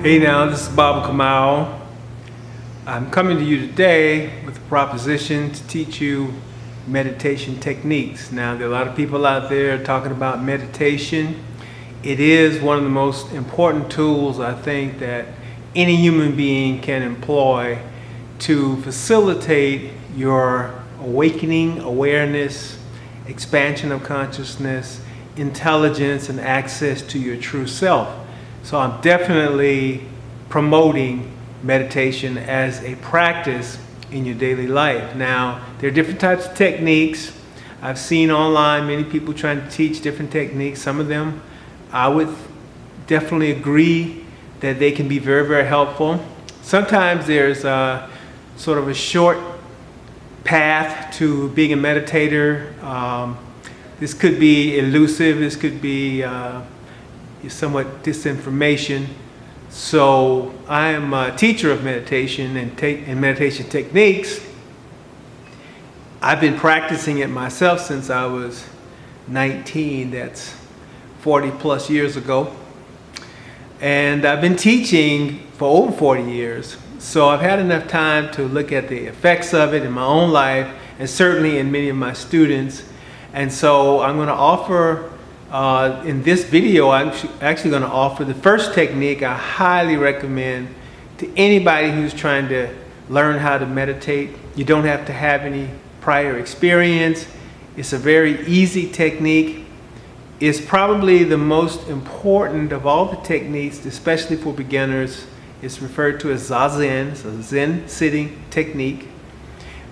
Hey now, this is KaMau. I'm coming to you today with a proposition to teach you meditation techniques. Now, there are a lot of people out there talking about meditation. It is one of the most important tools, I think, that any human being can employ to facilitate your awakening, awareness, expansion of consciousness, intelligence, and access to your true self. So I'm definitely promoting meditation as a practice in your daily life. Now, there are different types of techniques. I've seen online many people trying to teach different techniques. Some of them I would definitely agree that they can be very, very helpful. Sometimes there's sort of a short path to being a meditator. This could be elusive. This could be somewhat disinformation. So I am a teacher of meditation and meditation techniques. I've been practicing it myself since I was 19. That's 40 plus years ago. And I've been teaching for over 40 years. So I've had enough time to look at the effects of it in my own life and certainly in many of my students. And so I'm going to offer in this video, I'm actually going to offer the first technique I highly recommend to anybody who's trying to learn how to meditate. You don't have to have any prior experience. It's a very easy technique. It's probably the most important of all the techniques, especially for beginners. It's referred to as Za-zen. It's a Zen sitting technique.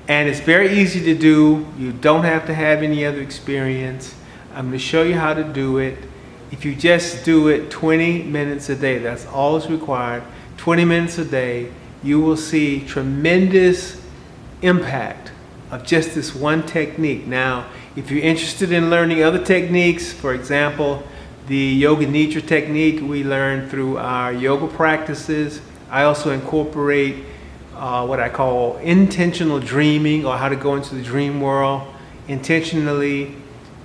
And it's very easy to do. You don't have to have any other experience. I'm going to show you how to do it. If you just do it 20 minutes a day, that's all is required. 20 minutes a day, you will see tremendous impact of just this one technique. Now, if you're interested in learning other techniques, for example, the Yoga Nidra technique we learn through our yoga practices. I also incorporate what I call intentional dreaming, or how to go into the dream world intentionally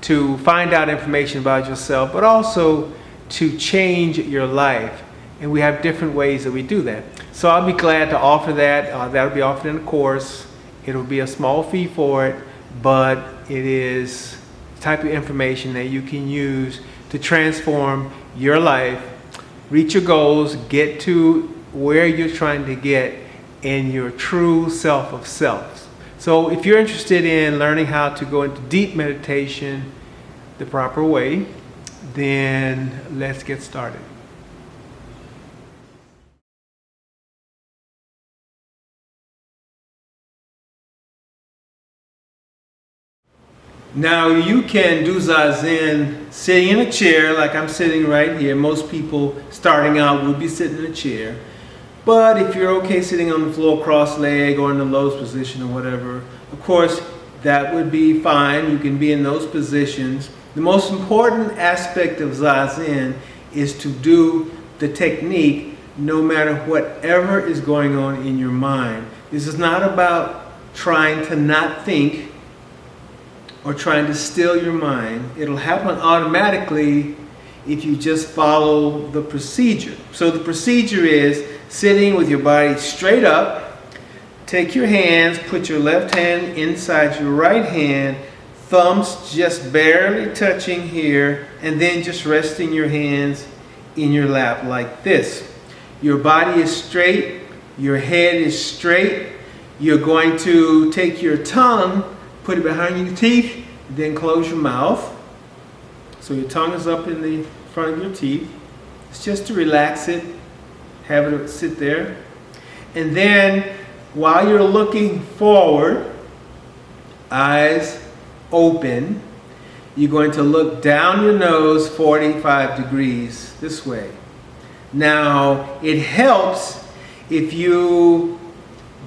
to find out information about yourself, but also to change your life. And we have different ways that we do that. So I'll be glad to offer that. That'll be offered in a course. It'll be a small fee for it, but it is the type of information that you can use to transform your life, reach your goals, get to where you're trying to get in your true self of selves. So if you're interested in learning how to go into deep meditation the proper way, then let's get started. Now, you can do Za-zen sitting in a chair like I'm sitting right here. Most people starting out would be sitting in a chair. But if you're okay sitting on the floor cross-legged or in the lotus position or whatever, of course, that would be fine. You can be in those positions. The most important aspect of Za-zen is to do the technique no matter whatever is going on in your mind. This is not about trying to not think or trying to still your mind. It'll happen automatically if you just follow the procedure. So the procedure is sitting with your body straight up. Take your hands, put your left hand inside your right hand, thumbs just barely touching here, and then just resting your hands in your lap like this. Your body is straight, your head is straight. You're going to take your tongue, put it behind your teeth, then close your mouth. So your tongue is up in the front of your teeth. It's just to relax it, have it sit there. And then while you're looking forward, eyes open, you're going to look down your nose 45 degrees this way. Now, it helps if you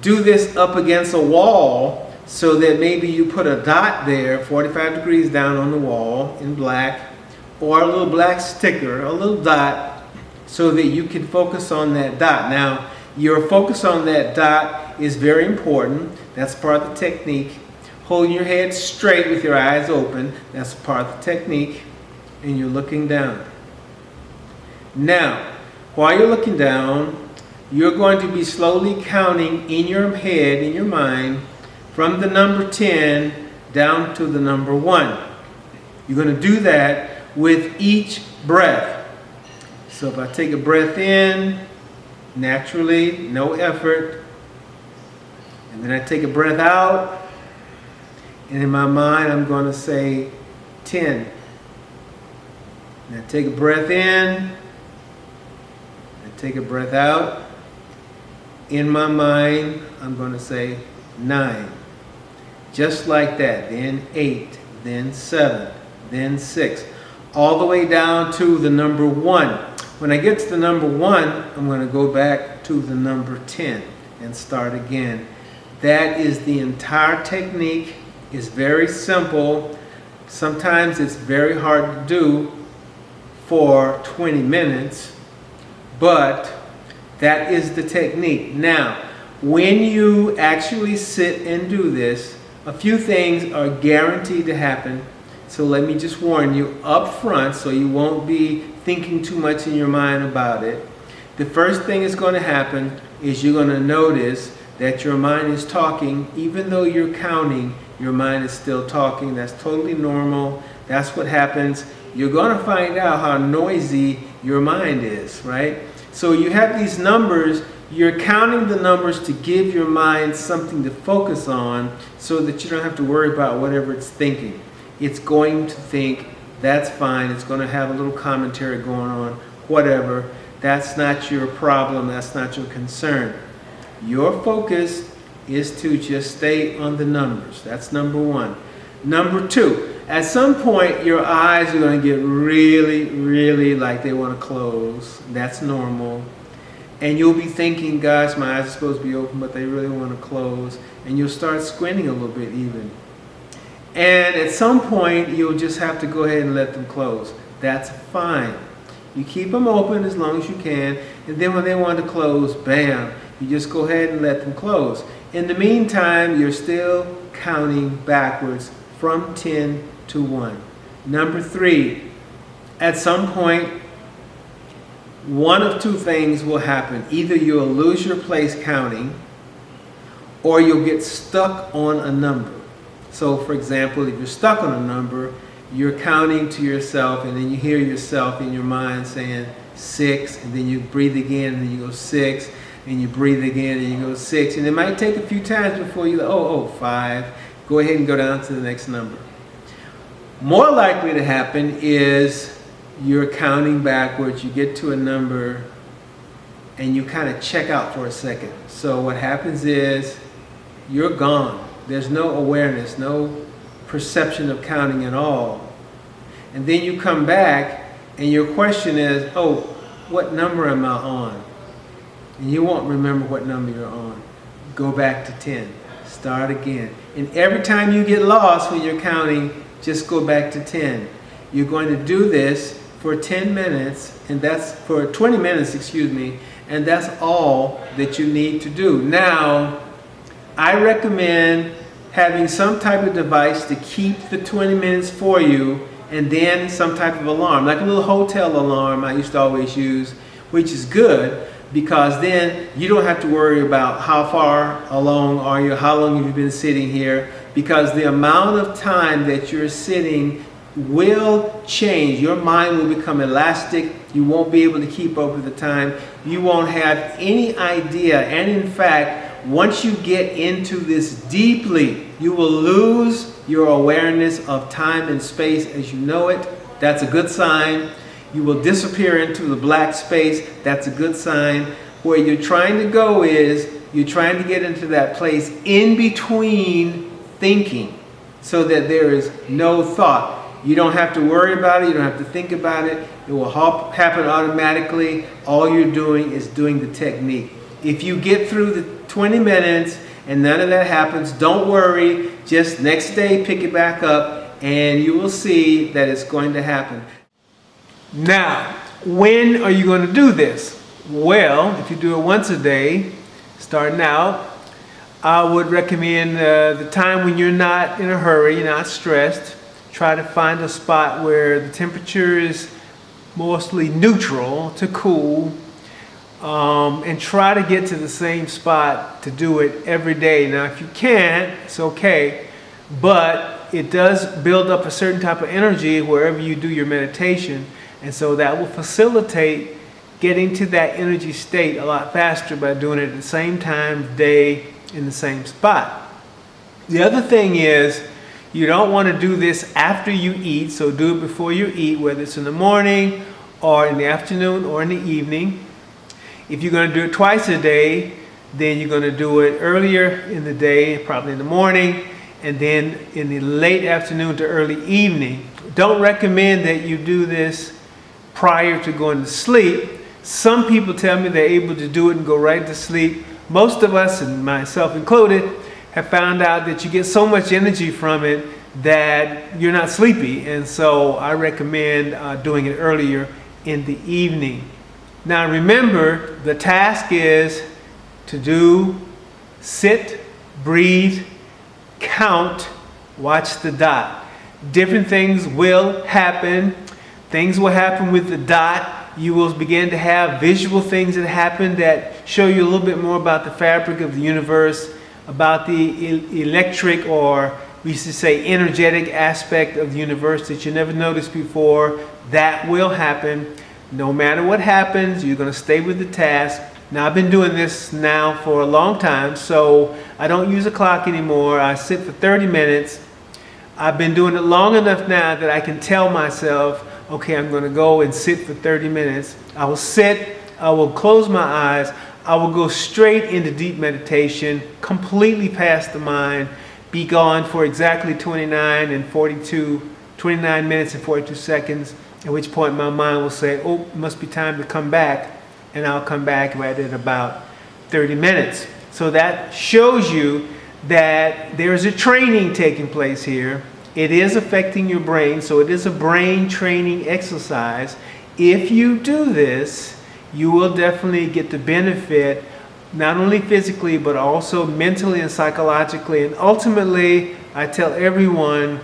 do this up against a wall, so that maybe you put a dot there 45 degrees down on the wall in black, or a little black sticker, a little dot, so that you can focus on that dot. Now, your focus on that dot is very important. That's part of the technique. Holding your head straight with your eyes open, that's part of the technique. And you're looking down. Now, While you're looking down, you're going to be slowly counting in your head, in your mind, from the number 10 down to the number 1. You're going to do that with each breath. So if I take a breath in, naturally, no effort, and then I take a breath out, and in my mind I'm going to say 10. And I take a breath in, I take a breath out. In my mind, I'm going to say 9. Just like that. Then 8, then 7, then 6. All the way down to the number 1. When I get to the number 1, I'm going to go back to the number 10 and start again. That is the entire technique. It's very simple. Sometimes it's very hard to do for 20 minutes, but that is the technique. Now, when you actually sit and do this, a few things are guaranteed to happen. So let me just warn you up front so you won't be thinking too much in your mind about it. The first thing that's going to happen is you're going to notice that your mind is talking. Even though you're counting, your mind is still talking. That's totally normal. That's what happens. You're going to find out how noisy your mind is, right? So you have these numbers, you're counting the numbers to give your mind something to focus on so that you don't have to worry about whatever it's thinking. It's going to think, that's fine, it's going to have a little commentary going on, whatever. That's not your problem, that's not your concern. Your focus is to just stay on the numbers. That's number 1. Number 2, at some point your eyes are going to get really like they want to close. That's normal. And you'll be thinking, gosh, my eyes are supposed to be open, but they really want to close. And you'll start squinting a little bit even. And at some point, you'll just have to go ahead and let them close. That's fine. You keep them open as long as you can. And then when they want to close, bam, you just go ahead and let them close. In the meantime, you're still counting backwards from 10 to 1. Number 3, at some point, one of two things will happen. Either you'll lose your place counting, or you'll get stuck on a number. So for example, if you're stuck on a number, you're counting to yourself, and then you hear yourself in your mind saying 6, and then you breathe again, and then you go 6, and you breathe again, and you go 6. And it might take a few times before you go, 5. Go ahead and go down to the next number. More likely to happen is you're counting backwards, you get to a number, and you kind of check out for a second. So what happens is you're gone. There's no awareness, no perception of counting at all. And then you come back and your question is, what number am I on? And you won't remember what number you're on. Go back to 10. Start again. And every time you get lost when you're counting, just go back to 10. You're going to do this for 10 minutes, and that's for 20 minutes, and that's all that you need to do. Now, I recommend having some type of device to keep the 20 minutes for you, and then some type of alarm, like a little hotel alarm I used to always use, which is good because then you don't have to worry about how far along are you, how long have you been sitting here, because the amount of time that you're sitting will change. Your mind will become elastic. You won't be able to keep up with the time. You won't have any idea, and in fact, once you get into this deeply, you will lose your awareness of time and space as you know it. That's a good sign. You will disappear into the black space. That's a good sign. Where you're trying to go is, you're trying to get into that place in between thinking so that there is no thought. You don't have to worry about it. You don't have to think about it. It will happen automatically. All you're doing is doing the technique. If you get through the 20 minutes and none of that happens, don't worry. Just next day, pick it back up and you will see that it's going to happen. Now, when are you going to do this? Well, if you do it once a day, starting out, I would recommend the time when you're not in a hurry, you're not stressed. Try to find a spot where the temperature is mostly neutral to cool. and try to get to the same spot to do it every day. Now, if you can't, it's okay, but it does build up a certain type of energy wherever you do your meditation, and so that will facilitate getting to that energy state a lot faster by doing it at the same time of day in the same spot. The other thing is, you don't want to do this after you eat, so do it before you eat, whether it's in the morning or in the afternoon or in the evening. If you're going to do it twice a day, then you're going to do it earlier in the day, probably in the morning, and then in the late afternoon to early evening. Don't recommend that you do this prior to going to sleep. Some people tell me they're able to do it and go right to sleep. Most of us, and myself included, have found out that you get so much energy from it that you're not sleepy, and so I recommend doing it earlier in the evening. Now remember, the task is to do, sit, breathe, count, watch the dot. Different things will happen. Things will happen with the dot. You will begin to have visual things that happen that show you a little bit more about the fabric of the universe, about the electric, or we used to say energetic aspect of the universe that you never noticed before. That will happen. No matter what happens, you're going to stay with the task. Now, I've been doing this now for a long time, so I don't use a clock anymore. I sit for 30 minutes. I've been doing it long enough now that I can tell myself, okay, I'm going to go and sit for 30 minutes. I will sit, I will close my eyes, I will go straight into deep meditation, completely past the mind, be gone for exactly 29 minutes and 42 seconds, at which point my mind will say, oh, it must be time to come back, and I'll come back right at about 30 minutes. So that shows you that there's a training taking place here. It is affecting your brain, so it is a brain training exercise. If you do this, you will definitely get the benefit, not only physically, but also mentally and psychologically. And ultimately, I tell everyone,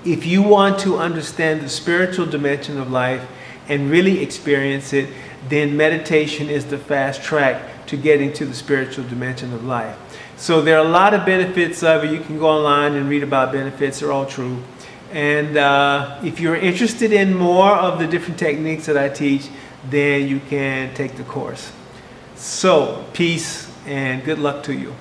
if you want to understand the spiritual dimension of life and really experience it, then meditation is the fast track to getting to the spiritual dimension of life. So there are a lot of benefits of it. You can go online and read about benefits. They're all true. And if you're interested in more of the different techniques that I teach, then you can take the course. So, peace and good luck to you.